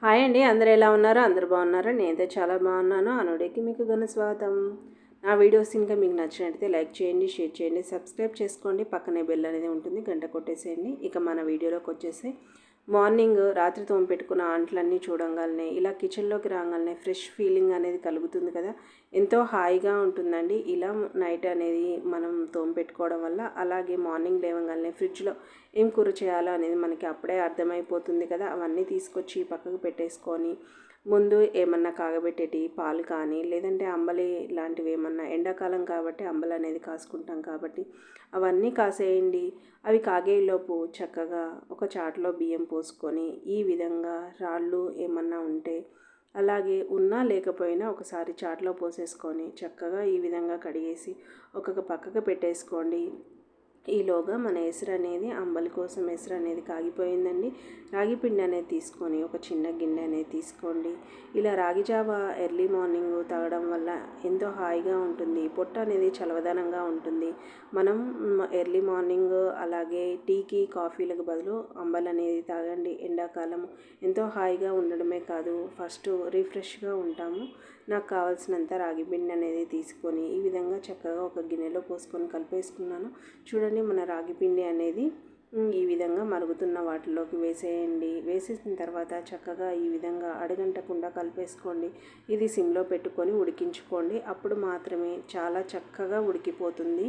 Hi అండి, అందరూ ఎలా ఉన్నారు? అందరూ బాగున్నారా? నేనైతే చాలా బాగున్నాను. అనుడికి మీకు ఘన స్వాగతం. నా వీడియోస్ ఇంకా మీకు నచ్చినట్టయితే లైక్ చేయండి, షేర్ చేయండి, సబ్స్క్రైబ్ చేసుకోండి. పక్కనే బెల్ అనేది ఉంటుంది, గంట కొట్టేసేయండి. ఇక మన వీడియోలోకి వచ్చేసి మార్నింగ్ రాత్రి తోమిపెట్టుకున్న అంట్లన్నీ చూడంగానే ఇలా కిచెన్లోకి రాగానే ఫ్రెష్ ఫీలింగ్ అనేది కలుగుతుంది కదా, ఎంతో హాయిగా ఉంటుందండి. ఇలా నైట్ అనేది మనం తోమిపెట్టుకోవడం వల్ల, అలాగే మార్నింగ్ లేవగానే ఫ్రిడ్జ్లో ఏం కూర చేయాలో అనేది మనకి అప్పుడే అర్థమైపోతుంది కదా. అవన్నీ తీసుకొచ్చి పక్కకు పెట్టేసుకొని ముందు ఏమన్నా కాగబెట్టేటి పాలు కానీ, లేదంటే అంబలి లాంటివి ఏమన్నా, ఎండాకాలం కాబట్టి అంబలి అనేది కాసుకుంటాం కాబట్టి అవన్నీ కాసేయండి. అవి కాగేలోపు చక్కగా ఒక చాటులో బియ్యం పోసుకొని ఈ విధంగా రాళ్ళు ఏమన్నా ఉంటే, అలాగే ఉన్నా లేకపోయినా ఒకసారి చాటులో పోసేసుకొని చక్కగా ఈ విధంగా కడిగేసి ఒక్కొక్క పక్కకు పెట్టేసుకోండి. ఈలోగా మన ఎసురు అనేది, అంబలి కోసం ఎసురు అనేది కాగిపోయిందండి. రాగి పిండి అనేది తీసుకొని ఒక చిన్న గిన్నె అనేది తీసుకోండి. ఇలా రాగి జావ ఎర్లీ మార్నింగ్ తాగడం వల్ల ఎంతో హాయిగా ఉంటుంది. పొట్ట అనేది చలవదనంగా ఉంటుంది. మనం ఎర్లీ మార్నింగ్ అలాగే టీకి కాఫీలకు బదులు అంబలి అనేది తాగండి. ఎండాకాలం ఎంతో హాయిగా ఉండడమే కాదు, ఫస్ట్ రిఫ్రెష్గా ఉంటాము. నాకు కావాల్సినంత రాగి పిండి అనేది తీసుకొని ఈ విధంగా చక్కగా ఒక గిన్నెలో పోసుకొని కలిపేసుకున్నాను. చూడండి, మన రాగి పిండి అనేది ఈ విధంగా మరుగుతున్న వాటిలోకి వేసేయండి. వేసేసిన తర్వాత చక్కగా ఈ విధంగా అడగంటకుండా కలిపేసుకోండి. ఇది సిమ్లో పెట్టుకొని ఉడికించుకోండి. అప్పుడు మాత్రమే చాలా చక్కగా ఉడికిపోతుంది.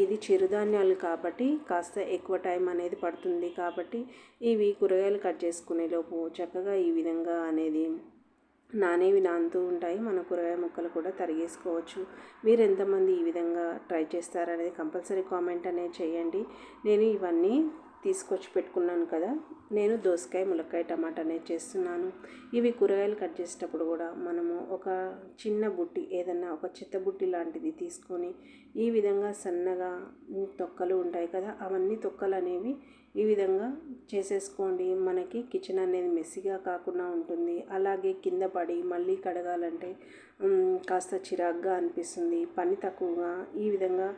ఇది చిరుధాన్యాలు కాబట్టి కాస్త ఎక్కువ టైం అనేది పడుతుంది. కాబట్టి ఇవి కూరగాయలు కట్ చేసుకునేలోపు చక్కగా ఈ విధంగా అనేది నానేవి నానుతూ ఉంటాయి. మన కూరగాయ ముక్కలు కూడా తరిగేసుకోవచ్చు. మీరు ఎంతమంది ఈ విధంగా ట్రై చేస్తారనేది కంపల్సరీ కామెంట్ అనేది చేయండి. నేను ఇవన్నీ తీసుకొచ్చి పెట్టుకున్నాను కదా, నేను దోసకాయ, ములక్కాయ, టమాటా అనేది చేస్తున్నాను. ఇవి కూరగాయలు కట్ చేసేటప్పుడు కూడా మనము ఒక చిన్న బుట్టి, ఏదన్నా ఒక చెత్త బుట్టి లాంటిది తీసుకొని ఈ విధంగా సన్నగా తొక్కలు ఉంటాయి కదా, అవన్నీ తొక్కలు అనేవి ఈ విధంగా చేసేసుకోండి. మనకి కిచెన్ అనేది మెస్సీగా కాకుండా ఉంటుంది. అలాగే కింద పడి మళ్ళీ కడగాలంటే కాస్త చిరాగ్గా అనిపిస్తుంది, పని తక్కువగా. ఈ విధంగా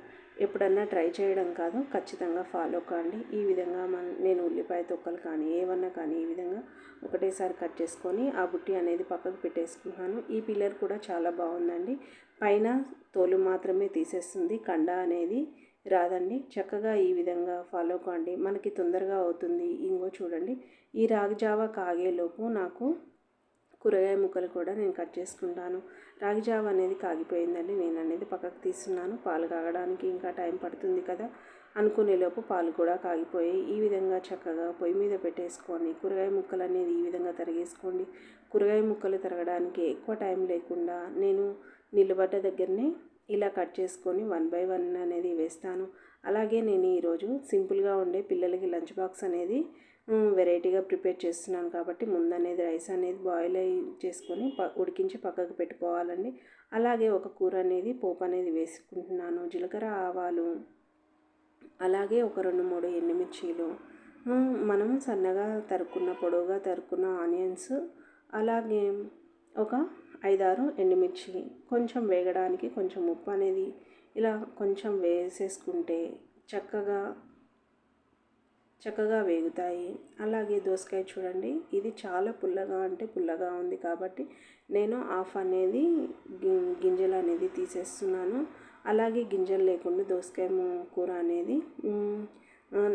ఎప్పుడన్నా ట్రై చేయడం కాదు, ఖచ్చితంగా ఫాలో కాండి. ఈ విధంగా నేను ఉల్లిపాయ తొక్కలు కానీ ఏమన్నా కానీ ఈ విధంగా ఒకటేసారి కట్ చేసుకొని ఆ బుట్టి అనేది పక్కకు పెట్టేసుకున్నాను. ఈ పిల్లర్ కూడా చాలా బాగుందండి. పైన తోలు మాత్రమే తీసేస్తుంది, కండ అనేది రాదండి. చక్కగా ఈ విధంగా ఫాలో కాండి, మనకి తొందరగా అవుతుంది. ఇంకో చూడండి, ఈ రాగి జావ కాగేలోపు నాకు కూరగాయ ముక్కలు కూడా నేను కట్ చేసుకుంటాను. రాగి జావ అనేది కాగిపోయిందండి, నేను అనేది పక్కకు తీస్తున్నాను. పాలు కాగడానికి ఇంకా టైం పడుతుంది కదా అనుకునేలోపు పాలు కూడా కాగిపోయి ఈ విధంగా చక్కగా పొయ్యి మీద పెట్టేసుకొని కూరగాయ ముక్కలు అనేది ఈ విధంగా తరిగేసుకోండి. కూరగాయ ముక్కలు తరగడానికి ఎక్కువ టైం లేకుండా నేను నిలబడ్డ దగ్గరనే ఇలా కట్ చేసుకొని 1 బై 1 అనేది వేస్తాను. అలాగే నేను ఈరోజు సింపుల్గా ఉండే పిల్లలకి లంచ్ బాక్స్ అనేది వెరైటీగా ప్రిపేర్ చేస్తున్నాను కాబట్టి ముందనేది రైస్ అనేది బాయిల్ చేసుకొని ఉడికించి పక్కకు పెట్టుకోవాలండి. అలాగే ఒక కూర అనేది పోపు అనేది వేసుకుంటున్నాను. జీలకర్ర, ఆవాలు, అలాగే ఒక 2-3 ఎండుమిర్చీలు, మనం సన్నగా తరుక్కున్న పొడవుగా తరుక్కున్న ఆనియన్స్, అలాగే ఒక 5-6 ఎండుమిర్చి, కొంచెం వేగడానికి కొంచెం ఉప్పు అనేది ఇలా కొంచెం వేసేసుకుంటే చక్కగా వేగుతాయి. అలాగే దోసకాయ చూడండి, ఇది చాలా పుల్లగా అంటే పుల్లగా ఉంది కాబట్టి నేను హాఫ్ అనేది గింజలు అనేది తీసేస్తున్నాను. అలాగే గింజలు లేకుండా దోసకాయ కూర అనేది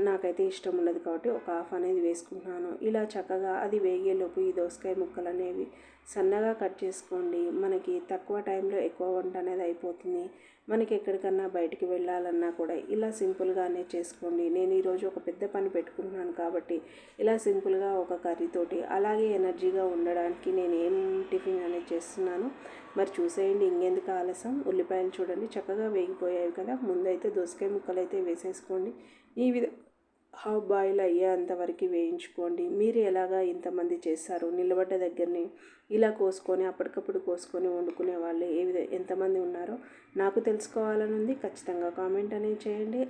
నాకైతే ఇష్టం ఉండదు కాబట్టి ఒక హాఫ్ అనేది వేసుకుంటున్నాను. ఇలా చక్కగా అది వేగేలోపు ఈ దోసకాయ ముక్కలు అనేవి సన్నగా కట్ చేసుకోండి. మనకి తక్కువ టైంలో ఎక్కువ వంట అనేది అయిపోతుంది. మనకి ఎక్కడికన్నా బయటికి వెళ్ళాలన్నా కూడా ఇలా సింపుల్గానే చేసుకోండి. నేను ఈరోజు ఒక పెద్ద పని పెట్టుకుంటున్నాను కాబట్టి ఇలా సింపుల్గా ఒక కర్రీతోటి అలాగే ఎనర్జీగా ఉండడానికి నేను ఏం టిఫిన్ అనేది చేస్తున్నాను మరి చూసేయండి. ఇంకెందుకు ఆలస్యం, ఉల్లిపాయలు చూడండి చక్కగా వేగిపోయాయి కదా. ముందైతే దోసకాయ ముక్కలు అయితే వేసేసుకోండి. ఈ హాఫ్ బాయిల్ అయ్యేంతవరకు వేయించుకోండి. మీరు ఎలాగా ఇంతమంది చేస్తారు, నిలబడ్డ దగ్గరని ఇలా కోసుకొని అప్పటికప్పుడు కోసుకొని వండుకునే వాళ్ళు ఎంతమంది ఉన్నారో నాకు తెలుసుకోవాలని ఉంది. ఖచ్చితంగా కామెంట్ అనేది చేయండి.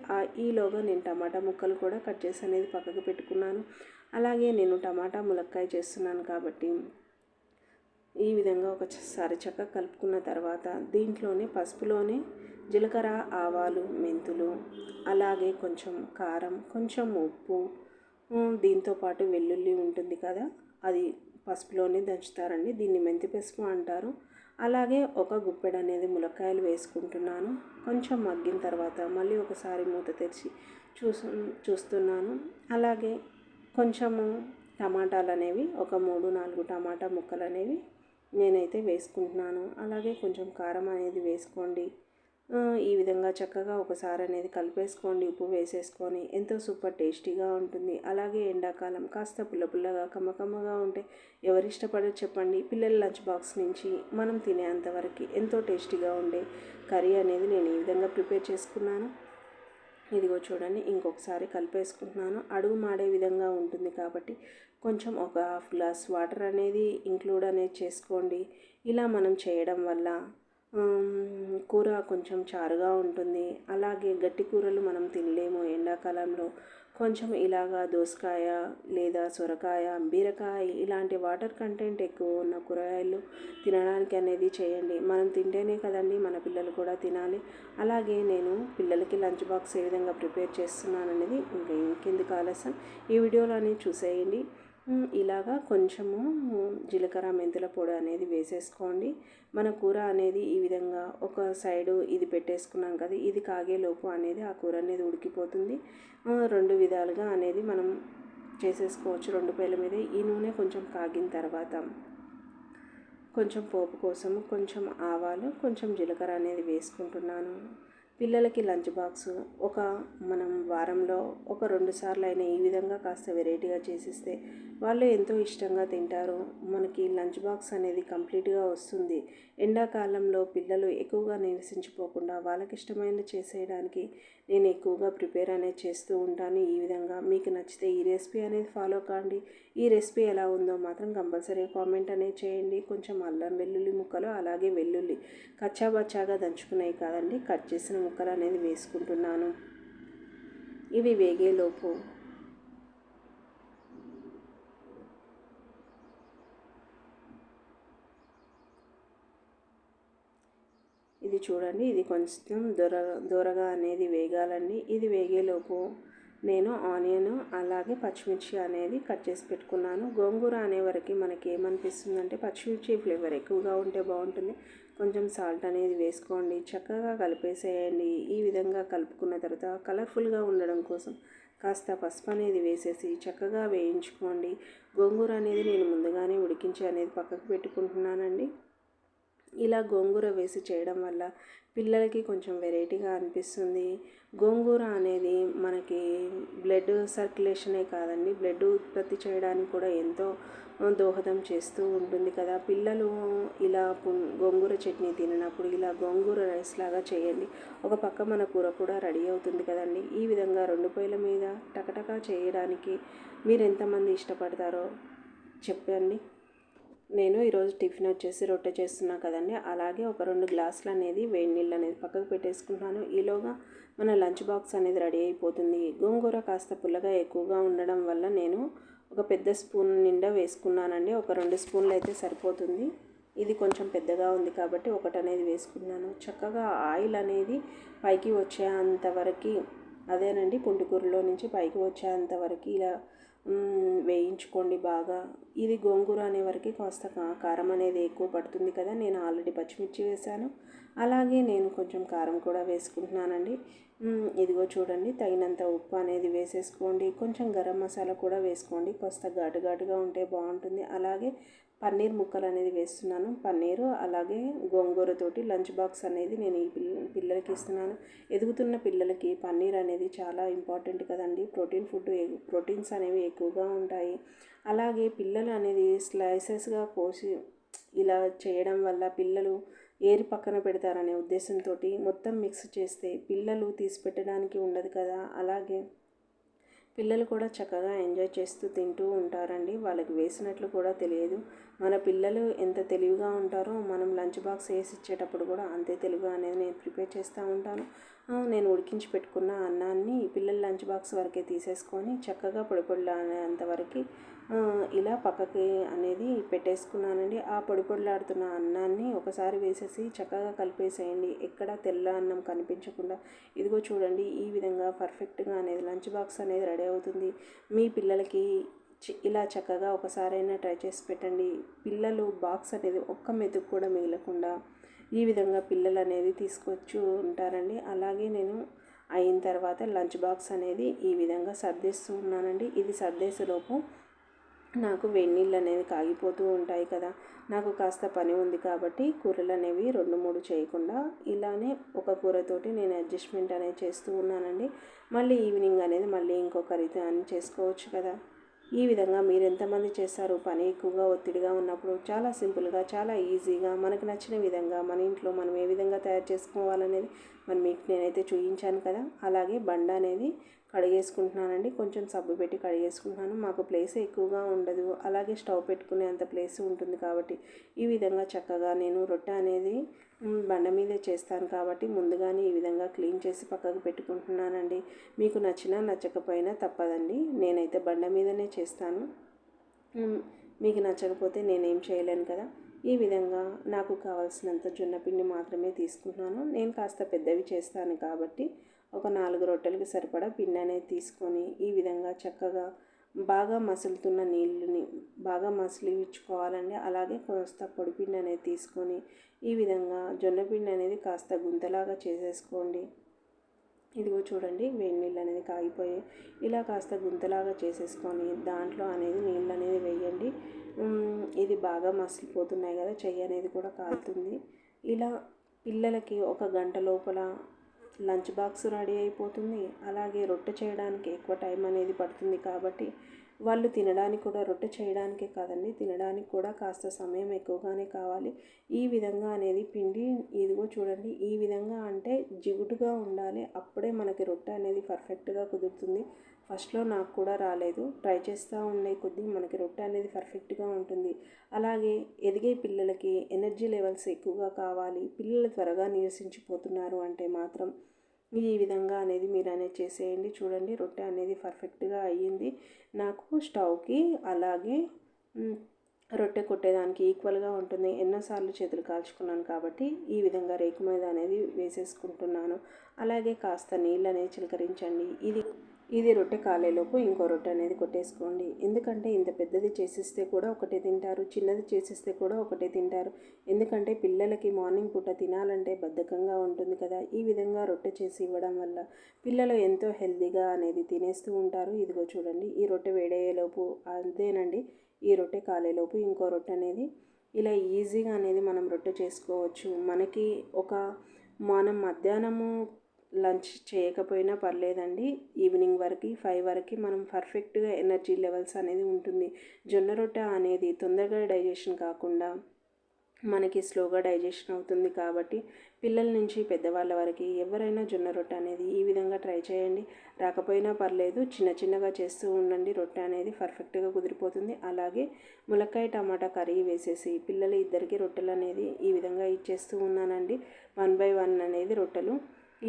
ఈలోగా నేను టమాటా ముక్కలు కూడా కట్ చేసి అనేది పక్కకు పెట్టుకున్నాను. అలాగే నేను టమాటా ములక్కాయ చేస్తున్నాను కాబట్టి ఈ విధంగా ఒకసారి చక్కగా కలుపుకున్న తర్వాత దీంట్లోనే పసుపులోనే జీలకర్ర, ఆవాలు, మెంతులు, అలాగే కొంచెం కారం, కొంచెం ఉప్పు, దీంతోపాటు వెల్లుల్లి ఉంటుంది కదా, అది పసుపులోనే దంచుతారండి. దీన్ని మెంతి పసుపు అంటారు. అలాగే ఒక గుప్పెడు అనేది ములక్కాయలు వేసుకుంటున్నాను. కొంచెం మగ్గిన తర్వాత మళ్ళీ ఒకసారి మూత తెరిచి చూస్తున్నాను. అలాగే కొంచెము టమాటాలు అనేవి ఒక 3-4 టమాటా ముక్కలు అనేవి నేనైతే వేసుకుంటున్నాను. అలాగే కొంచెం కారం అనేది వేసుకోండి. ఈ విధంగా చక్కగా ఒకసారి అనేది కలిపేసుకోండి. ఉప్పు వేసేసుకొని ఎంతో సూపర్ టేస్టీగా ఉంటుంది. అలాగే ఎండాకాలం కాస్త పుల్ల పుల్లగా కమ్మకమ్మగా ఉంటే ఎవరు ఇష్టపడరు చెప్పండి. పిల్లల లంచ్ బాక్స్ నుంచి మనం తినేంతవరకు ఎంతో టేస్టీగా ఉండే కర్రీ అనేది నేను ఈ విధంగా ప్రిపేర్ చేసుకున్నాను. ఇదిగో చూడండి, ఇంకొకసారి కలిపేసుకుంటున్నాను. అడుగు మాడే విధంగా ఉంటుంది కాబట్టి కొంచెం ఒక హాఫ్ గ్లాస్ వాటర్ అనేది ఇంక్లూడ్ అనేది చేసుకోండి. ఇలా మనం చేయడం వల్ల కూర కొంచెం చారుగా ఉంటుంది. అలాగే గట్టి కూరలు మనం తినలేము ఎండాకాలంలో. కొంచెం ఇలాగా దోసకాయ లేదా సొరకాయ, బీరకాయ ఇలాంటి వాటర్ కంటెంట్ ఎక్కువ ఉన్న కూరగాయలు తినడానికి అనేది చేయండి. మనం తింటేనే కదండి మన పిల్లలు కూడా తినాలి. అలాగే నేను పిల్లలకి లంచ్ బాక్స్ ఏ విధంగా ప్రిపేర్ చేస్తున్నాను అనేది ఇంకెందుకు ఆలస్యం, ఈ వీడియోలోనే చూసేయండి. ఇలాగా కొంచెము జీలకర్ర మెంతుల పొడి అనేది వేసేసుకోండి. మన కూర అనేది ఈ విధంగా ఒక సైడు ఇది పెట్టేసుకున్నాం కదా, ఇది కాగేలోపు అనేది ఆ కూర అనేది ఉడికిపోతుంది. 2 విధాలుగా అనేది మనం చేసేసుకోవచ్చు. 2 పేల మీద ఈ నూనె కొంచెం కాగిన తర్వాత కొంచెం పోపు కోసం కొంచెం ఆవాలు, కొంచెం జీలకర్ర అనేది వేసుకుంటున్నాను. పిల్లలకి లంచ్ బాక్సు మనం వారంలో ఒక 2 సార్లు అయినా ఈ విధంగా కాస్త వెరైటీగా చేసిస్తే వాళ్ళు ఎంతో ఇష్టంగా తింటారు. మనకి లంచ్ బాక్స్ అనేది కంప్లీట్గా వస్తుంది. ఎండాకాలంలో పిల్లలు ఎక్కువగా నివసించిపోకుండా వాళ్ళకి ఇష్టమైనది చేసేయడానికి నేను ఎక్కువగా ప్రిపేర్ అనేది చేస్తూ ఉంటాను. ఈ విధంగా మీకు నచ్చితే ఈ రెసిపీ అనేది ఫాలో కాండి. ఈ రెసిపీ ఎలా ఉందో మాత్రం కంపల్సరీగా కామెంట్ అనేది చేయండి. కొంచెం అల్లం వెల్లుల్లి ముక్కలు, అలాగే వెల్లుల్లి కచ్చాబచ్చాగా దంచుకున్నాయి కాదండి, కట్ చేసిన ముక్కలు అనేది వేసుకుంటున్నాను. ఇవి వేగేలోపు ఇది చూడండి, ఇది కొంచెం దూరగా అనేది వేగాలండి. ఇది వేగేలోపు నేను ఆనియన్ అలాగే పచ్చిమిర్చి అనేది కట్ చేసి పెట్టుకున్నాను. గోంగూర అనేవరకు మనకి ఏమనిపిస్తుందంటే పచ్చిమిర్చి ఫ్లేవర్ ఎక్కువగా ఉంటే బాగుంటుంది. కొంచెం సాల్ట్ అనేది వేసుకోండి, చక్కగా కలిపేసేయండి. ఈ విధంగా కలుపుకున్న తర్వాత కలర్ఫుల్గా ఉండడం కోసం కాస్త పసుపు అనేది వేసేసి చక్కగా వేయించుకోండి. గోంగూర అనేది నేను ముందుగానే ఉడికించి అనేది పక్కకు పెట్టుకుంటున్నానండి. ఇలా గోంగూర వేసి చేయడం వల్ల పిల్లలకి కొంచెం వెరైటీగా అనిపిస్తుంది. గోంగూర అనేది మనకి బ్లడ్ సర్క్యులేషనే కాదండి, బ్లడ్ ఉత్పత్తి చేయడానికి కూడా ఎంతో దోహదం చేస్తూ ఉంటుంది కదా. పిల్లలు ఇలా గోంగూర చట్నీ తిననప్పుడు ఇలా గోంగూర రైస్ లాగా చేయండి. ఒక పక్క మన కూర కూడా రెడీ అవుతుంది కదండి. ఈ విధంగా 2 పొయ్యిల మీద టకటకా చేయడానికి మీరు ఎంతమంది ఇష్టపడతారో చెప్పండి. నేను ఈరోజు టిఫిన్ వచ్చేసి రొట్టె చేస్తున్నా కదండి, అలాగే ఒక 2 గ్లాసులు అనేది వేడి నీళ్ళు అనేది పక్కకు పెట్టేసుకుంటున్నాను. ఈలోగా మన లంచ్ బాక్స్ అనేది రెడీ అయిపోతుంది. గోంగూర కాస్త పుల్లగా ఎక్కువగా ఉండడం వల్ల నేను ఒక పెద్ద స్పూన్ నిండా వేసుకున్నానండి. ఒక 2 స్పూన్లు అయితే సరిపోతుంది. ఇది కొంచెం పెద్దగా ఉంది కాబట్టి ఒకటి అనేది వేసుకున్నాను. చక్కగా ఆయిల్ అనేది పైకి వచ్చేంతవరకు, అదేనండి పుంటికూరలో నుంచి పైకి వచ్చేంతవరకు ఇలా వేయించుకోండి బాగా. ఇది గోంగూర అనే వరకు కాస్త కారం అనేది ఎక్కువ పడుతుంది కదా. నేను ఆల్రెడీ పచ్చిమిర్చి వేశాను, అలాగే నేను కొంచెం కారం కూడా వేసుకుంటున్నానండి. ఇదిగో చూడండి, తగినంత ఉప్పు అనేది వేసేసుకోండి. కొంచెం గరం మసాలా కూడా వేసుకోండి, కాస్త ఘాటుగా ఉంటే బాగుంటుంది. అలాగే పన్నీర్ ముక్కలు అనేది వేస్తున్నాను. పన్నీరు అలాగే గోంగూరతోటి లంచ్ బాక్స్ అనేది నేను ఈ పిల్లలకి ఇస్తున్నాను. ఎదుగుతున్న పిల్లలకి పన్నీర్ అనేది చాలా ఇంపార్టెంట్ కదండి. ప్రోటీన్స్ అనేవి ఎక్కువగా ఉంటాయి. అలాగే పిల్లలు అనేది స్లైసెస్గా కోసి ఇలా చేయడం వల్ల పిల్లలు ఏరి పక్కన పెడతారనే ఉద్దేశంతో మొత్తం మిక్స్ చేస్తే పిల్లలు తీసి పెట్టడానికి ఉండదు కదా. అలాగే పిల్లలు కూడా చక్కగా ఎంజాయ్ చేస్తూ తింటూ ఉంటారండి. వాళ్ళకి వేసినట్లు కూడా తెలియదు. మన పిల్లలు ఎంత తెలివిగా ఉంటారో మనం లంచ్ బాక్స్ వేసి ఇచ్చేటప్పుడు కూడా అంతే తెలివిగా అనేది నేను ప్రిపేర్ చేస్తూ ఉంటాను. నేను ఉడికించి పెట్టుకున్న అన్నాన్ని పిల్లల లంచ్ బాక్స్ వరకే తీసేసుకొని చక్కగా పొడిపొడిలాడేంతవరకు ఇలా పక్కకి అనేది పెట్టేసుకున్నానండి. ఆ పొడిపొడిలాడుతున్న అన్నాన్ని ఒకసారి వేసేసి చక్కగా కలిపేసేయండి, ఎక్కడ తెల్ల అన్నం కనిపించకుండా. ఇదిగో చూడండి, ఈ విధంగా పర్ఫెక్ట్గా అనేది లంచ్ బాక్స్ అనేది రెడీ అవుతుంది. మీ పిల్లలకి ఇలా చక్కగా ఒకసారైనా ట్రై చేసి పెట్టండి. పిల్లలు బాక్స్ అనేది ఒక్క మెతుకు కూడా మిగలకుండా ఈ విధంగా పిల్లలు అనేది తీసుకొచ్చి ఉంటారండి. అలాగే నేను అయిన తర్వాత లంచ్ బాక్స్ అనేది ఈ విధంగా సర్దేస్తూ ఉన్నానండి. ఇది సర్దేసేలోపు నాకు వేడినీళ్ళు అనేవి కాగిపోతూ ఉంటాయి కదా, నాకు కాస్త పని ఉంది కాబట్టి కూరలు అనేవి 2-3 చేయకుండా ఇలానే ఒక కూరతోటి నేను అడ్జస్ట్మెంట్ అనేది చేస్తూ ఉన్నానండి. మళ్ళీ ఈవినింగ్ అనేది మళ్ళీ ఇంకో కర్రీతో అని చేసుకోవచ్చు కదా. ఈ విధంగా మీరు ఎంతమంది చేస్తారు? పని ఎక్కువగా ఒత్తిడిగా ఉన్నప్పుడు చాలా సింపుల్గా, చాలా ఈజీగా మనకు నచ్చిన విధంగా మన ఇంట్లో మనం ఏ విధంగా తయారు చేసుకోవాలనేది మరి మీకు నేనైతే చూపించాను కదా. అలాగే బండ అనేది కడిగేసుకుంటున్నానండి. కొంచెం సబ్బు పెట్టి కడిగేసుకుంటున్నాను. మాకు ప్లేస్ ఎక్కువగా ఉండదు, అలాగే స్టవ్ పెట్టుకునే అంత ప్లేస్ ఉంటుంది కాబట్టి ఈ విధంగా చక్కగా నేను రొట్టె అనేది బండ మీదే చేస్తాను కాబట్టి ముందుగానే ఈ విధంగా క్లీన్ చేసి పక్కకు పెట్టుకుంటున్నానండి. మీకు నచ్చినా నచ్చకపోయినా తప్పదండి, నేనైతే బండ మీదనే చేస్తాను. మీకు నచ్చకపోతే నేనేం చేయలేను కదా. ఈ విధంగా నాకు కావాల్సినంత జొన్న పిండి మాత్రమే తీసుకుంటున్నాను. నేను కాస్త పెద్దవి చేస్తాను కాబట్టి ఒక 4 రొట్టెలకు సరిపడా పిండి అనేది తీసుకొని ఈ విధంగా చక్కగా బాగా మసులుతున్న నీళ్ళని బాగా మసిలించుకోవాలండి. అలాగే కాస్త పొడిపిండి అనేది తీసుకొని ఈ విధంగా జొన్న పిండి అనేది కాస్త గుంతలాగా చేసేసుకోండి. ఇదిగో చూడండి, వేడి నీళ్ళు అనేది కాగిపోయి ఇలా కాస్త గుంతలాగా చేసేసుకొని దాంట్లో అనేది నీళ్ళు అనేది వేయండి. ఇది బాగా మసిలిపోతున్నాయి కదా, చెయ్యి అనేది కూడా కాలుతుంది. ఇలా పిల్లలకి ఒక గంట లోపల లంచ్ బాక్స్ రెడీ అయిపోతుంది. అలాగే రొట్టె చేయడానికి ఎక్కువ టైం అనేది పడుతుంది కాబట్టి వాళ్ళు తినడానికి కూడా రొట్టె చేయడానికే కాదండి, తినడానికి కూడా కాస్త సమయం ఎక్కువగానే కావాలి. ఈ విధంగా అనేది పిండి ఇదిగో చూడండి, ఈ విధంగా అంటే జిగుటుగా ఉండాలి. అప్పుడే మనకి రొట్టె అనేది పర్ఫెక్ట్గా కుదురుతుంది. ఫస్ట్లో నాకు కూడా రాలేదు, ట్రై చేస్తూ ఉండే కొద్దీ మనకి రొట్టె అనేది పర్ఫెక్ట్గా ఉంటుంది. అలాగే ఎదిగే పిల్లలకి ఎనర్జీ లెవెల్స్ ఎక్కువగా కావాలి, పిల్లలు త్వరగా నీరసించిపోతున్నారు అంటే మాత్రం ఈ విధంగా అనేది మీరు అనేది చేసేయండి. చూడండి, రొట్టె అనేది పర్ఫెక్ట్గా అయ్యింది. నాకు స్టవ్కి అలాగే రొట్టె కొట్టేదానికి ఈక్వల్గా ఉంటుంది. ఎన్నోసార్లు చేతులు కాల్చుకున్నాను కాబట్టి ఈ విధంగా రేకు మీద అనేది వేసేసుకుంటున్నాను. అలాగే కాస్త నీళ్ళు అనేది చిలకరించండి. ఇది రొట్టె కాలేలోపు ఇంకో రొట్టె అనేది కొట్టేసుకోండి. ఎందుకంటే ఇంత పెద్దది చేసిస్తే కూడా ఒకటే తింటారు, చిన్నది చేసిస్తే కూడా ఒకటే తింటారు. ఎందుకంటే పిల్లలకి మార్నింగ్ పూట తినాలంటే బద్ధకంగా ఉంటుంది కదా. ఈ విధంగా రొట్టె చేసి ఇవ్వడం వల్ల పిల్లలు ఎంతో హెల్తీగా అనేది తినేస్తూ ఉంటారు. ఇదిగో చూడండి, ఈ రొట్టె వేడయ్యేలోపు అంతేనండి, ఈ రొట్టె కాలేలోపు ఇంకో రొట్టె అనేది ఇలా ఈజీగా అనేది మనం రొట్టె చేసుకోవచ్చు. మనకి మనం మధ్యాహ్నము లంచ్ చేయకపోయినా పర్లేదండి, ఈవినింగ్ వరకు 5 వరకు మనం పర్ఫెక్ట్గా ఎనర్జీ లెవెల్స్ అనేది ఉంటుంది. జొన్న రొట్టె అనేది తొందరగా డైజెషన్ కాకుండా మనకి స్లోగా డైజెషన్ అవుతుంది కాబట్టి పిల్లల నుంచి పెద్దవాళ్ళ వరకు ఎవరైనా జొన్న రొట్టె అనేది ఈ విధంగా ట్రై చేయండి. రాకపోయినా పర్లేదు, చిన్నగా చేస్తూ ఉండండి, రొట్టె అనేది పర్ఫెక్ట్గా కుదిరిపోతుంది. అలాగే ములక్కాయ టమాటా కర్రీ వేసేసి పిల్లలు ఇద్దరికి రొట్టెలు అనేది ఈ విధంగా ఇచ్చేస్తూ ఉన్నానండి. 1 by 1 అనేది రొట్టెలు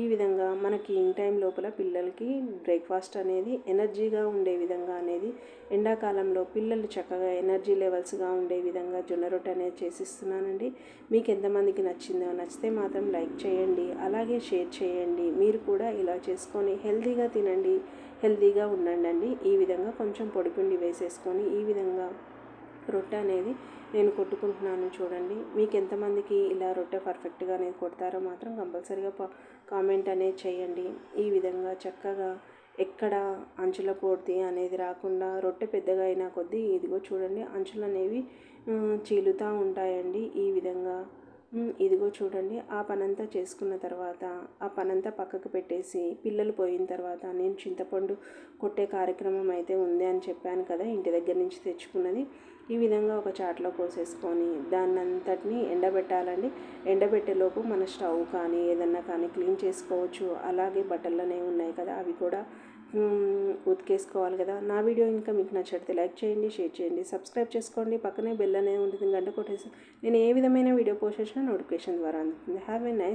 ఈ విధంగా మనకి ఇన్ టైం లోపల పిల్లలకి బ్రేక్ఫాస్ట్ అనేది ఎనర్జీగా ఉండే విధంగా అనేది ఎండాకాలంలో పిల్లలు చక్కగా ఎనర్జీ లెవెల్స్గా ఉండే విధంగా జొన్న రొట్టె అనేది చేసిస్తున్నానండి. మీకు ఎంతమందికి నచ్చిందో, నచ్చితే మాత్రం లైక్ చేయండి, అలాగే షేర్ చేయండి. మీరు కూడా ఇలా చేసుకొని హెల్తీగా తినండి, హెల్తీగా ఉండండి. ఈ విధంగా కొంచెం పొడిపిండి వేసేసుకొని ఈ విధంగా రొట్టె అనేది నేను కొట్టుకుంటున్నాను. చూడండి, మీకు ఎంతమందికి ఇలా రొట్టె పర్ఫెక్ట్గా అనేది కొడతారో మాత్రం కంపల్సరీగా కామెంట్ అనేది చేయండి. ఈ విధంగా చక్కగా ఎక్కడ అంచుల పూర్తి అనేది రాకుండా రొట్టె పెద్దగా అయినా కొద్దీ ఇదిగో చూడండి అంచులు అనేవి చీలుతూ ఉంటాయండి. ఈ విధంగా ఇదిగో చూడండి, ఆ పనంతా చేసుకున్న తర్వాత ఆ పనంతా పక్కకు పెట్టేసి పిల్లలు పోయిన తర్వాత నేను చింతపండు కొట్టే కార్యక్రమం అయితే ఉంది అని చెప్పాను కదా, ఇంటి దగ్గర నుంచి తెచ్చుకున్నది. ఈ విధంగా ఒక చాట్లో పోసేసుకొని దాన్ని అంతటిని ఎండబెట్టాలండి. ఎండబెట్టేలోపు మన స్టవ్ కానీ ఏదన్నా కానీ క్లీన్ చేసుకోవచ్చు. అలాగే బట్టలు అనేవి ఉన్నాయి కదా, అవి కూడా ఉతికేసుకోవాలి కదా. నా వీడియో ఇంకా మీకు నచ్చితే లైక్ చేయండి, షేర్ చేయండి, సబ్స్క్రైబ్ చేసుకోండి. పక్కనే బెల్ అనేది ఉంటుంది, గంట కొట్టేసి నేను ఏ విధమైన వీడియో పోస్ట్ చేసినా నోటిఫికేషన్ ద్వారా అందుతుంది. Have a nice